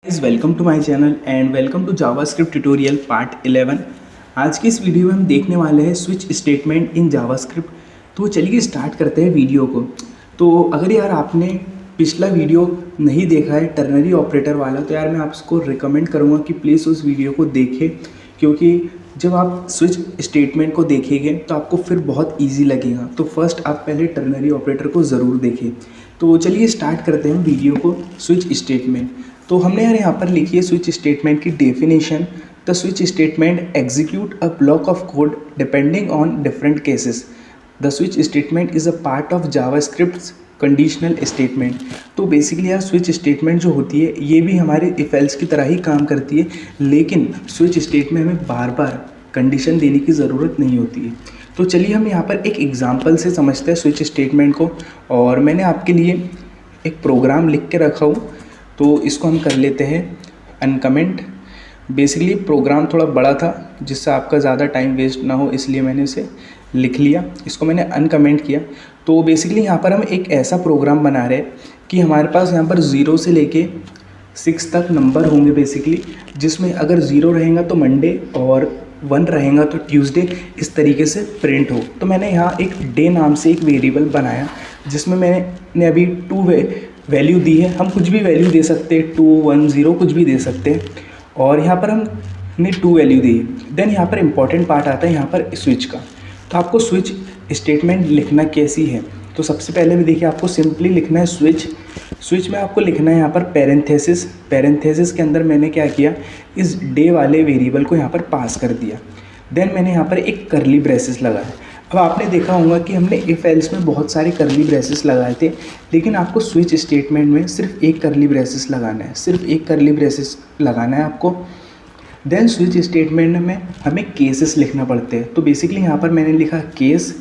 Guys welcome to my channel and welcome to JavaScript tutorial part 11। आज की इस video में हम देखने वाले हैं स्विच स्टेटमेंट इन जावास्क्रिप्ट। तो चलिए स्टार्ट करते हैं वीडियो को। तो अगर यार आपने पिछला वीडियो नहीं देखा है टर्नरी ऑपरेटर वाला, तो यार मैं आपको रिकमेंड करूँगा कि प्लीज़ उस वीडियो को देखें, क्योंकि जब आप स्विच स्टेटमेंट को देखेंगे तो आपको फिर बहुत ईजी लगेगा। तो फर्स्ट आप पहले टर्नरी ऑपरेटर को ज़रूर देखें। तो चलिए स्टार्ट करते हैं वीडियो को। स्विच स्टेटमेंट, तो हमने यार यहाँ पर लिखी है स्विच स्टेटमेंट की definition. The switch statement execute a block of code depending on different cases. The switch statement is a part of JavaScript conditional statement. तो बेसिकली यार स्विच स्टेटमेंट जो होती है ये भी हमारे इफ एल्स की तरह ही काम करती है, लेकिन स्विच स्टेटमेंट में बार बार कंडीशन देने की ज़रूरत नहीं होती है। तो चलिए हम यहाँ पर एक एग्जांपल से समझते हैं स्विच स्टेटमेंट को। और मैंने आपके लिए एक प्रोग्राम लिख के रखा हूँ, तो इसको हम कर लेते हैं अनकमेंट। बेसिकली प्रोग्राम थोड़ा बड़ा था जिससे आपका ज़्यादा टाइम वेस्ट ना हो, इसलिए मैंने इसे लिख लिया। इसको मैंने अनकमेंट किया। तो बेसिकली यहाँ पर हम एक ऐसा प्रोग्राम बना रहे हैं कि हमारे पास यहाँ पर 0 से लेके 6 तक नंबर होंगे बेसिकली, जिसमें अगर 0 रहेगा तो मंडे और 1 रहेगा तो ट्यूसडे, इस तरीके से प्रिंट हो। तो मैंने यहाँ एक डे नाम से एक वेरिएबल बनाया जिसमें मैंने अभी 2 वैल्यू दी है। हम कुछ भी वैल्यू दे सकते हैं, 2, 1, 0 कुछ भी दे सकते हैं। और यहाँ पर हमने 2 वैल्यू दी है। देन यहाँ पर इंपॉर्टेंट पार्ट आता है यहाँ पर स्विच का। तो आपको स्विच स्टेटमेंट लिखना कैसी है, तो सबसे पहले भी देखिए आपको सिंपली लिखना है स्विच में आपको लिखना है यहाँ पर पैरेंथेसिस के अंदर मैंने क्या किया, इस डे वाले वेरिएबल को यहाँ पर पास कर दिया। देन मैंने यहाँ पर एक करली ब्रेसेस लगाया। अब आपने देखा होगा कि हमने इफ एल्स में बहुत सारे करली ब्रेसेस लगाए थे, लेकिन आपको स्विच स्टेटमेंट में सिर्फ एक करली ब्रेसेस लगाना है, सिर्फ एक करली ब्रेसेस लगाना है आपको। देन स्विच स्टेटमेंट में हमें केसेस लिखना पड़ते हैं। तो बेसिकली यहाँ पर मैंने लिखा केस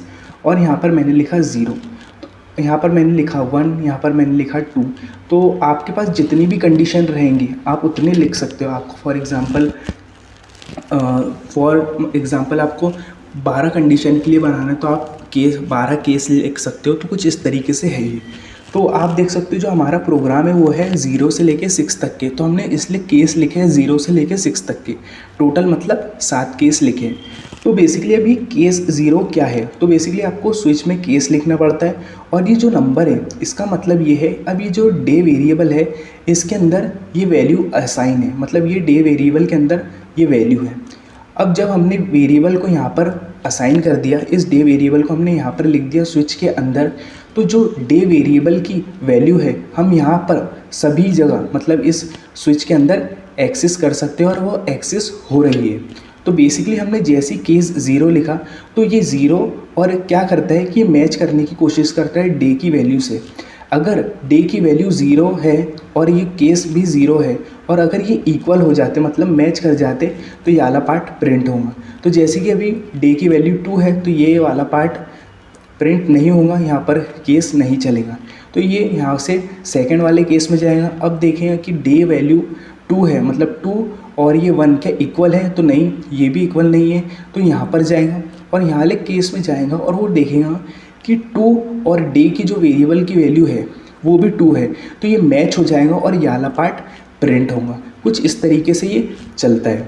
और यहाँ पर मैंने लिखा 0, यहाँ पर मैंने लिखा 1, यहाँ पर मैंने लिखा 2। तो आपके पास जितनी भी कंडीशन रहेंगी आप उतने लिख सकते हो। आपको फॉर एग्ज़ाम्पल आपको 12 कंडीशन के लिए बनाना है तो आप 12 केस लिख सकते हो। तो कुछ इस तरीके से है ये। तो आप देख सकते हो जो हमारा प्रोग्राम है वो है 0 से लेके 6 तक के, तो हमने इसलिए केस लिखे हैं 0 से लेके 6 तक के, टोटल मतलब 7 केस लिखे हैं। तो बेसिकली अभी केस 0 क्या है, तो बेसिकली आपको स्विच में केस लिखना पड़ता है। और ये जो नंबर है इसका मतलब ये है, अब ये जो डे वेरिएबल है इसके अंदर ये वैल्यू असाइन है, मतलब ये डे वेरिएबल के अंदर ये वैल्यू है। अब जब हमने वेरिएबल को यहाँ पर असाइन कर दिया, इस डे वेरिएबल को हमने यहाँ पर लिख दिया स्विच के अंदर, तो जो डे वेरिएबल की वैल्यू है हम यहाँ पर सभी जगह मतलब इस स्विच के अंदर एक्सेस कर सकते हैं और वो एक्सेस हो रही है। तो बेसिकली हमने जैसी केस 0 लिखा तो ये 0 और क्या करता है कि ये मैच करने की कोशिश करता है डे की वैल्यू से। अगर डे की वैल्यू 0 है और ये केस भी 0 है और अगर ये इक्वल हो जाते मतलब मैच कर जाते तो ये वाला पार्ट प्रिंट होगा। तो जैसे कि अभी डे की वैल्यू 2 है तो ये वाला पार्ट प्रिंट नहीं होगा, यहाँ पर केस नहीं चलेगा। तो ये यहाँ से सेकंड वाले केस में जाएगा। अब देखेंगे कि डे वैल्यू 2 है, मतलब 2 और ये 1 क्या इक्वल है, तो नहीं ये भी इक्वल नहीं है, तो यहाँ पर जाएगा और यहाँ वाले केस में जाएगा और वो देखेगा कि 2 और डे की जो वेरिएबल की वैल्यू है वो भी 2 है, तो ये मैच हो जाएगा और ये वाला पार्ट प्रिंट होगा। कुछ इस तरीके से ये चलता है।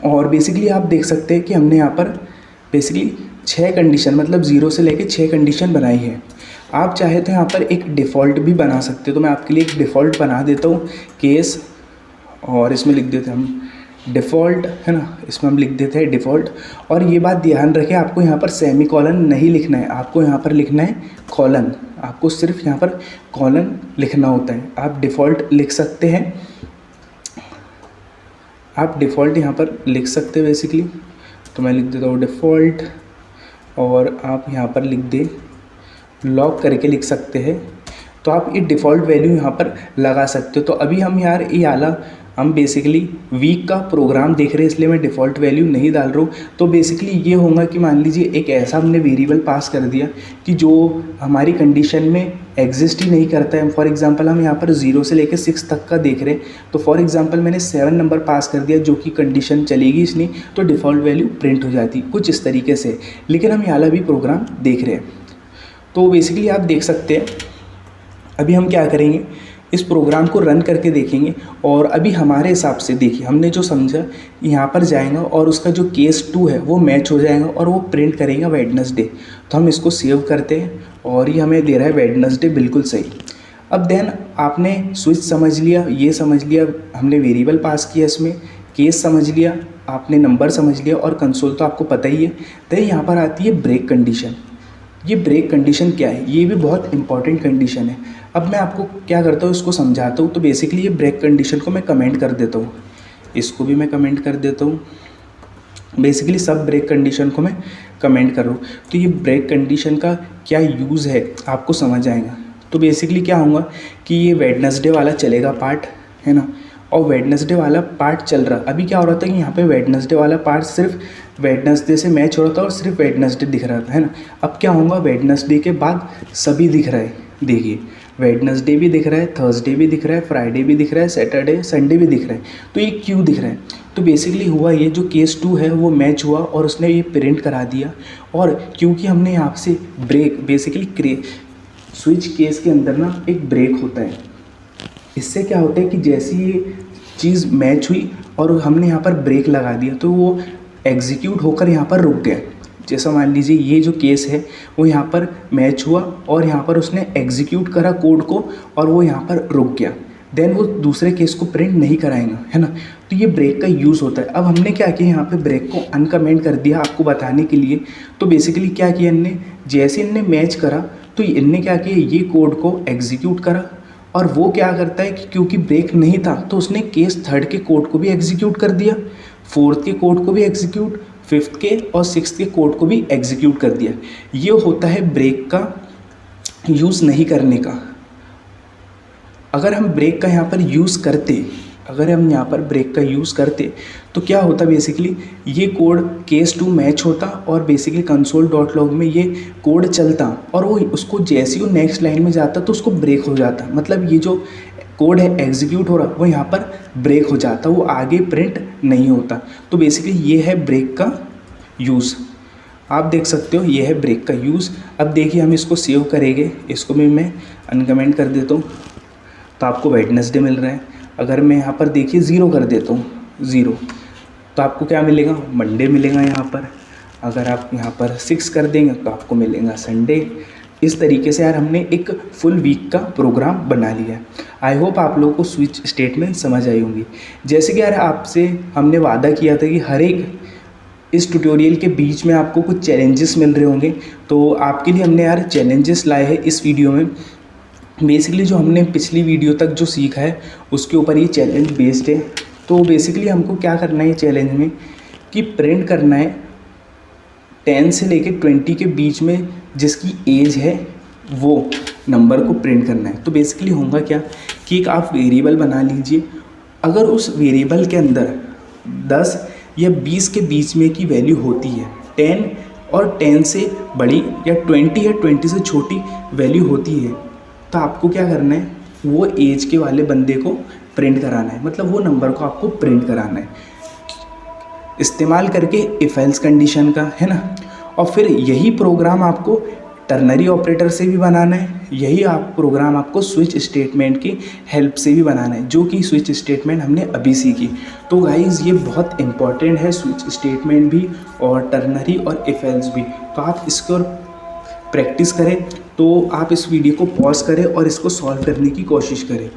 और बेसिकली आप देख सकते हैं कि हमने यहाँ पर बेसिकली 6 कंडीशन मतलब 0 से लेके 6 कंडीशन बनाई है। आप चाहे तो यहाँ पर एक डिफ़ॉल्ट भी बना सकते हो, तो मैं आपके लिए एक डिफ़ॉल्ट बना देता हूँ केस, और इसमें लिख देते हैं हम डिफ़ॉल्ट, है ना, इसमें हम लिख देते हैं डिफ़ॉल्ट। और ये बात ध्यान रखें आपको यहाँ पर सेमी कॉलन नहीं लिखना है, आपको यहाँ पर लिखना है कॉलन। आपको सिर्फ यहाँ पर कॉलन लिखना होता है। आप डिफ़ॉल्ट लिख सकते हैं, आप डिफ़ॉल्ट यहाँ पर लिख सकते हैं बेसिकली। तो मैं लिख देता हूँ डिफ़ॉल्ट और आप यहाँ पर लिख दे लॉक करके लिख सकते हैं। तो आप ये डिफ़ॉल्ट वैल्यू यहाँ पर लगा सकते हो। तो अभी हम यार ये आला हम बेसिकली वीक का प्रोग्राम देख रहे हैं इसलिए मैं डिफ़ॉल्ट वैल्यू नहीं डाल रहा हूँ। तो बेसिकली ये होगा कि मान लीजिए एक ऐसा हमने वेरिएबल पास कर दिया कि जो हमारी कंडीशन में एग्जिस्ट ही नहीं करता है। फॉर एग्जांपल हम यहाँ पर 0 से लेकर 6 तक का देख रहे हैं, तो फॉर एग्जांपल मैंने 7 नंबर पास कर दिया जो कि कंडीशन चलेगी इसलिए, तो डिफ़ॉल्ट वैल्यू प्रिंट हो जाती कुछ इस तरीके से। लेकिन हम यहाँ भी प्रोग्राम देख रहे हैं। तो बेसिकली आप देख सकते हैं अभी हम क्या करेंगे इस प्रोग्राम को रन करके देखेंगे और अभी हमारे हिसाब से देखिए हमने जो समझा, यहाँ पर जाएगा और उसका जो केस 2 है वो मैच हो जाएगा और वो प्रिंट करेगा वेडनेसडे। तो हम इसको सेव करते हैं और ये हमें दे रहा है वेडनेसडे, बिल्कुल सही। अब देन आपने स्विच समझ लिया, ये समझ लिया, हमने वेरिएबल पास किया, इसमें केस समझ लिया, आपने नंबर समझ लिया और कंसोल तो आपको पता ही है। तो यहाँ पर आती है ब्रेक कंडीशन। ये ब्रेक कंडीशन क्या है, ये भी बहुत इंपॉर्टेंट कंडीशन है। अब मैं आपको क्या करता हूँ, इसको समझाता हूँ। तो बेसिकली ये ब्रेक कंडीशन को मैं कमेंट कर देता हूँ, इसको भी मैं कमेंट कर देता हूँ। बेसिकली सब ब्रेक कंडीशन को मैं कमेंट कर रहा हूँ। तो ये ब्रेक कंडीशन का क्या यूज़ है आपको समझ आएगा। तो बेसिकली क्या होगा कि ये वेडनेसडे वाला चलेगा पार्ट, है ना, और वेडनेसडे वाला पार्ट चल रहा। अभी क्या हो रहा था कि यहाँ पे वेडनेसडे वाला पार्ट सिर्फ वेडनेसडे से मैच हो रहा था और सिर्फ वेडनेसडे दिख रहा था, है ना। अब क्या होगा, वेडनेसडे के बाद सभी दिख रहा है। देखिए वेडनेसडे भी दिख रहा है, थर्सडे भी दिख रहा है, फ्राइडे भी दिख रहा है, सैटरडे संडे भी दिख रहा है। तो ये क्यों दिख रहा है, तो बेसिकली हुआ ये, जो केस 2 है वो मैच हुआ और उसने ये प्रिंट करा दिया। और क्योंकि हमने यहाँ से ब्रेक बेसिकली स्विच केस के अंदर ना एक ब्रेक होता है। इससे क्या होता है कि जैसी ये चीज़ मैच हुई और हमने यहाँ पर ब्रेक लगा दिया तो वो एग्जीक्यूट होकर यहाँ पर रुक गया। जैसा मान लीजिए ये जो केस है वो यहाँ पर मैच हुआ और यहाँ पर उसने एग्जीक्यूट करा कोड को और वो यहाँ पर रुक गया, देन वो दूसरे केस को प्रिंट नहीं कराएगा, है ना। तो ये ब्रेक का यूज़ होता है। अब हमने क्या किया, यहाँ पे ब्रेक को अनकमेंट कर दिया आपको बताने के लिए। तो बेसिकली क्या किया इनने, जैसे इनने मैच करा तो इनने क्या किया, ये कोड को एग्जीक्यूट करा और वो क्या करता है कि क्योंकि ब्रेक नहीं था तो उसने केस 3 के कोड को भी एग्जीक्यूट कर दिया, 4th के कोड को भी एग्जीक्यूट, 5th के और 6th के कोड को भी एग्जीक्यूट कर दिया। ये होता है ब्रेक का यूज़ नहीं करने का। अगर हम ब्रेक का यहाँ पर यूज़ करते, अगर हम यहाँ पर ब्रेक का यूज़ करते तो क्या होता, बेसिकली ये कोड केस 2 मैच होता और बेसिकली console.log में ये कोड चलता और वो उसको जैसे ही वो नेक्स्ट लाइन में जाता तो उसको ब्रेक हो जाता। मतलब ये जो कोड है एग्जीक्यूट हो रहा वो यहाँ पर ब्रेक हो जाता, वो आगे प्रिंट नहीं होता। तो बेसिकली ये है ब्रेक का यूज़। आप देख सकते हो ये है ब्रेक का यूज़। अब देखिए हम इसको सेव करेंगे, इसको भी मैं अनकमेंट कर देता हूँ तो आपको वेडनेसडे मिल रहा है। अगर मैं यहाँ पर देखिए 0 कर देता हूँ, 0, तो आपको क्या मिलेगा, मंडे मिलेगा यहाँ पर। अगर आप यहाँ पर 6 कर देंगे तो आपको मिलेगा संडे। इस तरीके से यार हमने एक फुल वीक का प्रोग्राम बना लिया है। आई होप आप लोगों को स्विच स्टेटमेंट समझ आई होंगी। जैसे कि यार आपसे हमने वादा किया था कि हर एक इस ट्यूटोरियल के बीच में आपको कुछ चैलेंजेस मिल रहे होंगे, तो आपके लिए हमने यार चैलेंजेस लाए हैं इस वीडियो में। बेसिकली जो हमने पिछली वीडियो तक जो सीखा है उसके ऊपर ये चैलेंज बेस्ड है। तो बेसिकली हमको क्या करना है चैलेंज में कि प्रिंट करना है 10 से लेकर 20 के बीच में जिसकी एज है वो नंबर को प्रिंट करना है। तो बेसिकली होगा क्या कि एक आप वेरिएबल बना लीजिए। अगर उस वेरिएबल के अंदर 10 या 20 के बीच में की वैल्यू होती है, 10 और 10 से बड़ी या 20 या 20 से छोटी वैल्यू होती है, तो आपको क्या करना है, वो एज के वाले बंदे को प्रिंट कराना है। मतलब वो नंबर को आपको प्रिंट कराना है इस्तेमाल करके इफ एल्स कंडीशन का, है ना। और फिर यही प्रोग्राम आपको टर्नरी ऑपरेटर से भी बनाना है, यही आप प्रोग्राम आपको स्विच स्टेटमेंट की हेल्प से भी बनाना है, जो कि स्विच स्टेटमेंट हमने अभी सीखी। तो गाइज़ ये बहुत इंपॉर्टेंट है, स्विच स्टेटमेंट भी और टर्नरी और इफ एल्स भी। तो आप इसको प्रैक्टिस करें, तो आप इस वीडियो को पॉज करें और इसको सॉल्व करने की कोशिश करें।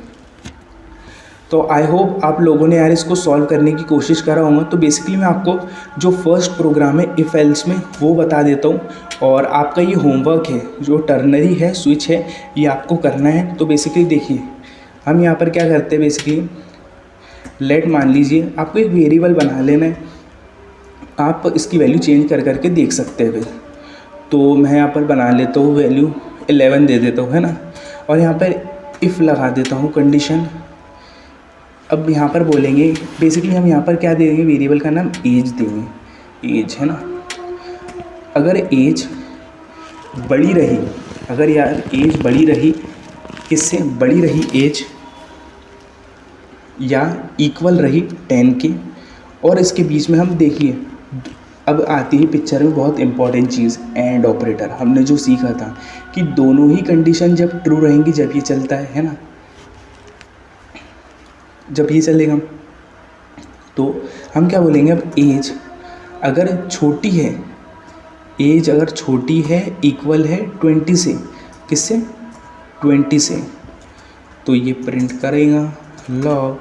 तो आई होप आप लोगों ने यार इसको सॉल्व करने की कोशिश करा होगा। तो बेसिकली मैं आपको जो फर्स्ट प्रोग्राम है इफ एल्स में वो बता देता हूँ और आपका ये होमवर्क है, जो टर्नरी है स्विच है, ये आपको करना है। तो बेसिकली देखिए हम यहाँ पर क्या करते हैं, बेसिकली लेट मान लीजिए आपको एक वेरिएबल बना लेना है, आप इसकी वैल्यू चेंज कर करके देख सकते हैं। तो मैं यहाँ पर बना लेता हूँ वैल्यू 11 दे देता हूँ, है ना, और यहाँ पर इफ़ लगा देता हूँ कंडीशन। अब यहाँ पर बोलेंगे बेसिकली हम यहाँ पर क्या देंगे, वेरिएबल का नाम एज देंगे, एज, है ना। अगर एज बड़ी रही, अगर यार एज बड़ी रही, किससे बड़ी रही एज, या इक्वल रही 10 के, और इसके बीच में हम देखिए अब आती है पिक्चर में बहुत इंपॉर्टेंट चीज़, एंड ऑपरेटर। हमने जो सीखा था कि दोनों ही कंडीशन जब ट्रू रहेंगी जब ये चलता है ना। जब ये चलेगा तो हम क्या बोलेंगे, अब एज अगर छोटी है, एज अगर छोटी है इक्वल है 20 से, किससे, 20 से, तो ये प्रिंट करेगा लॉग,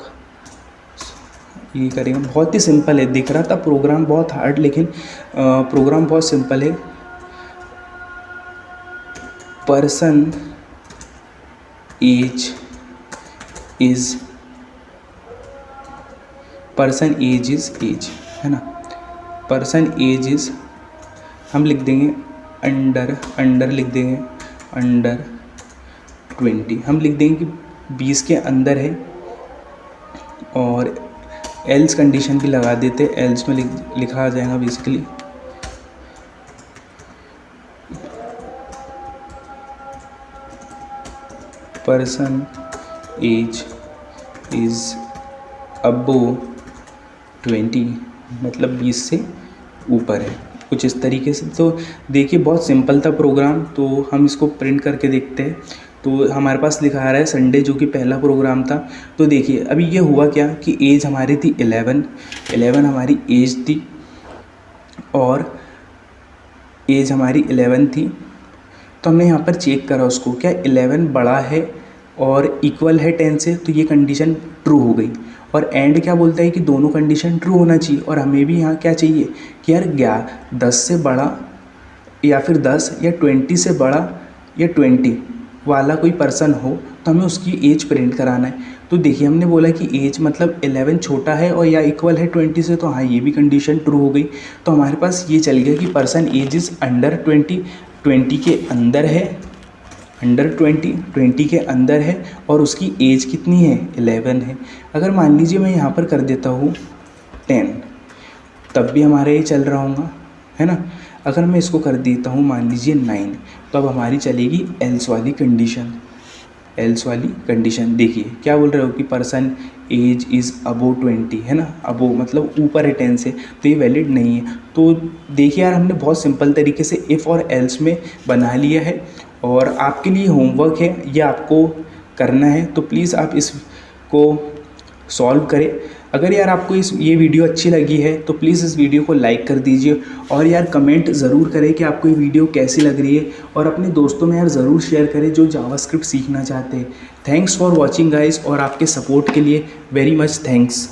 ये करेगा। बहुत ही सिंपल है, दिख रहा था प्रोग्राम बहुत हार्ड, लेकिन प्रोग्राम बहुत सिंपल है। Person age is, person age is age, है ना, पर्सन एज इज, हम लिख देंगे अंडर, अंडर लिख देंगे अंडर 20, हम लिख देंगे कि 20 के अंदर है, और एल्स कंडीशन भी लगा देते, एल्स में लिखा आ जाएगा basically person age is above 20, मतलब 20 से ऊपर है, कुछ इस तरीके से। तो देखिए बहुत सिंपल था प्रोग्राम, तो हम इसको प्रिंट करके देखते हैं। तो हमारे पास लिखा आ रहा है संडे, जो कि पहला प्रोग्राम था। तो देखिए अभी ये हुआ क्या कि एज हमारी थी 11 हमारी एज थी, और एज हमारी 11 थी। तो हमने यहाँ पर चेक करा उसको, क्या 11 बड़ा है और इक्वल है 10 से, तो ये कंडीशन ट्रू हो गई। और एंड क्या बोलता है कि दोनों कंडीशन ट्रू होना चाहिए, और हमें भी यहाँ क्या चाहिए कि यार 10 से बड़ा या फिर 10 या 20 से बड़ा या 20 वाला कोई पर्सन हो, तो हमें उसकी एज प्रिंट कराना है। तो देखिए हमने बोला कि एज मतलब 11 छोटा है और या इक्वल है 20 से, तो हाँ ये भी कंडीशन ट्रू हो गई। तो हमारे पास ये चल गया कि पर्सन एज इज़ अंडर 20, 20 के अंदर है, अंडर 20 के अंदर है, और उसकी एज कितनी है, 11 है। अगर मान लीजिए मैं यहाँ पर कर देता हूँ 10, तब भी हमारा ये चल रहा होगा, है ना। अगर मैं इसको कर देता हूँ मान लीजिए 9, तो अब हमारी चलेगी एल्स वाली कंडीशन, एल्स वाली कंडीशन। देखिए क्या बोल रहे हो कि पर्सन एज इज़ अबो 20, है ना, अबो मतलब ऊपर है 10 से, तो ये वैलिड नहीं है। तो देखिए यार हमने बहुत सिंपल तरीके से इफ़ और एल्स में बना लिया है, और आपके लिए होमवर्क है, ये आपको करना है। तो प्लीज़ आप इसको सॉल्व करें। अगर यार आपको ये वीडियो अच्छी लगी है तो प्लीज़ इस वीडियो को लाइक कर दीजिए, और यार कमेंट ज़रूर करें कि आपको ये वीडियो कैसी लग रही है, और अपने दोस्तों में यार ज़रूर शेयर करें जो जावास्क्रिप्ट सीखना चाहते हैं। थैंक्स फॉर वॉचिंग गाइस, और आपके सपोर्ट के लिए वेरी मच थैंक्स।